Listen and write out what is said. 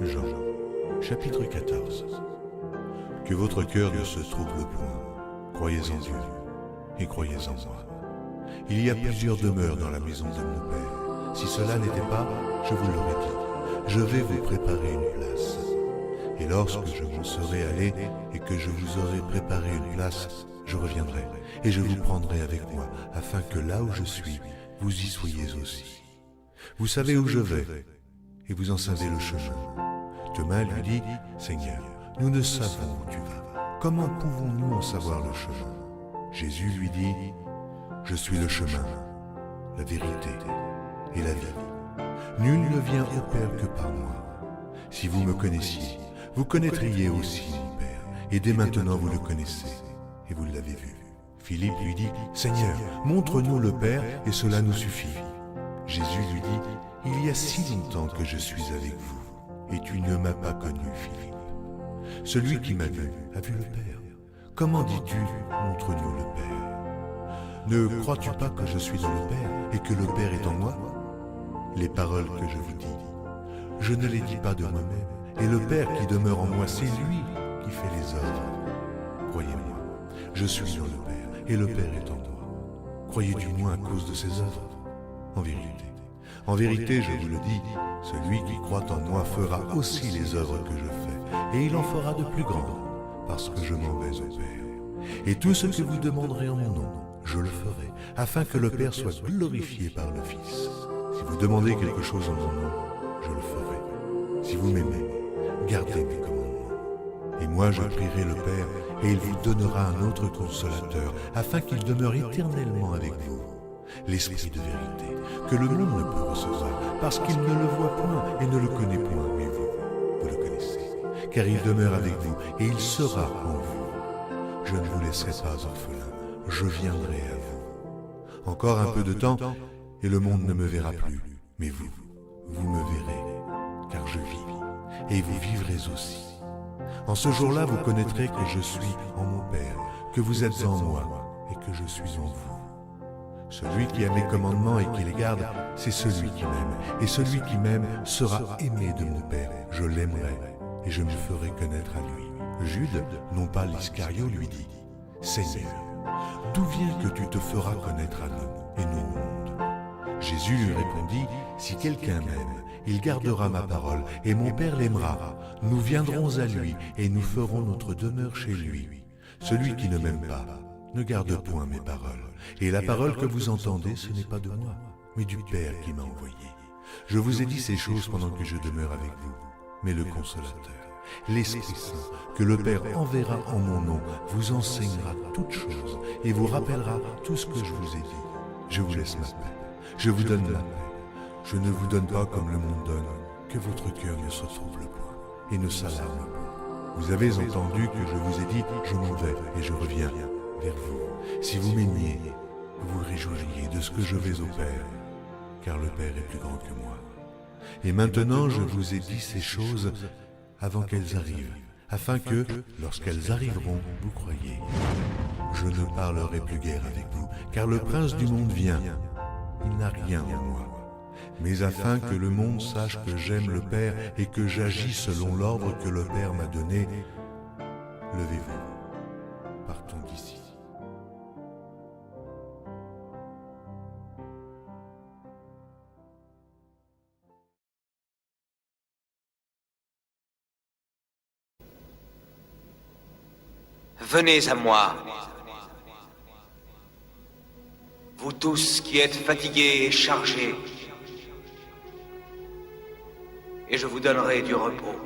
Jean, chapitre 14. Que votre cœur ne se trouble point. Croyez en Dieu et croyez en moi. Il y a plusieurs demeures dans la maison de mon Père. Si cela n'était pas, je vous l'aurais dit. Je vais vous préparer une place. Et lorsque je m'en serai allé et que je vous aurai préparé une place, je reviendrai et je vous prendrai avec moi, afin que là où je suis, vous y soyez aussi. Vous savez où je vais, et vous en savez le chemin. Thomas lui dit, Seigneur, nous ne savons où tu vas. Comment pouvons-nous en savoir le chemin? Jésus lui dit, je suis le chemin, la vérité et la vie. Nul ne vient au Père que par moi. Si vous me connaissiez, vous connaîtriez aussi mon Père, et dès maintenant vous le connaissez, et vous l'avez vu. Philippe lui dit, Seigneur, montre-nous le Père, et cela nous suffit. Jésus lui dit, il y a si longtemps que je suis avec vous, et tu ne m'as pas connu, Philippe. Celui qui m'a vu a vu le Père. Comment dis-tu, montre-nous le Père? Ne crois-tu pas que je suis dans le Père, et que le Père est en moi? Les paroles que je vous dis, je ne les dis pas de moi-même, et le Père qui demeure en moi, c'est lui qui fait les œuvres. Croyez-moi, je suis dans le Père, et le Père est en moi. Croyez du moins à cause de ses œuvres. En vérité, je vous le dis, celui qui croit en moi fera aussi les œuvres que je fais, et il en fera de plus grandes, parce que je m'en vais au Père. Et tout ce que vous demanderez en mon nom, je le ferai, afin que le Père soit glorifié par le Fils. Si vous demandez quelque chose en mon nom, je le ferai. Si vous m'aimez, gardez mes commandements. Et moi je prierai le Père, et il vous donnera un autre consolateur, afin qu'il demeure éternellement avec vous. L'Esprit de vérité, que le monde ne peut recevoir, parce qu'il ne le voit point et ne le connaît point, mais vous le connaissez, car il demeure avec vous, et il sera en vous. Je ne vous laisserai pas orphelin, je viendrai à vous. Encore un peu de temps, et le monde ne me verra plus, mais vous me verrez, car je vis, et vous vivrez aussi. En ce jour-là, vous connaîtrez que je suis en mon Père, que vous êtes en moi, et que je suis en vous. Celui qui a mes commandements et qui les garde, c'est celui qui m'aime. Et celui qui m'aime sera aimé de mon Père. Je l'aimerai et je me ferai connaître à lui. Jude, non pas l'Iscario, lui dit, Seigneur, d'où vient que tu te feras connaître à nous et non au monde? Jésus lui répondit, si quelqu'un m'aime, il gardera ma parole et mon Père l'aimera. Nous viendrons à lui et nous ferons notre demeure chez lui. Celui qui ne m'aime pas, ne garde point mes paroles. Et la parole que vous entendez, ce n'est pas de moi, mais du Père qui m'a envoyé. Je vous ai dit ces choses pendant que je demeure avec vous. Mais le Consolateur, l'Esprit Saint, que le Père enverra en mon nom, vous enseignera toutes choses et vous rappellera tout ce que je vous ai dit. Je vous laisse ma paix. Je vous donne la paix. Je ne vous donne pas comme le monde donne, que votre cœur ne se trouble point et ne s'alarme pas. Vous avez entendu que je vous ai dit, je m'en vais et je reviens vers vous. Si vous m'aimiez, vous vous réjouiriez de ce que je vais au Père, car le Père est plus grand que moi. Et maintenant je vous ai dit ces choses avant qu'elles arrivent, afin que, lorsqu'elles arriveront, vous croyiez. Je ne parlerai plus guère avec vous, car le prince du monde vient. Il n'a rien en moi. Mais afin que le monde sache que j'aime le Père et que j'agis selon l'ordre que le Père m'a donné, levez-vous, partons d'ici. Venez à moi, vous tous qui êtes fatigués et chargés, et je vous donnerai du repos.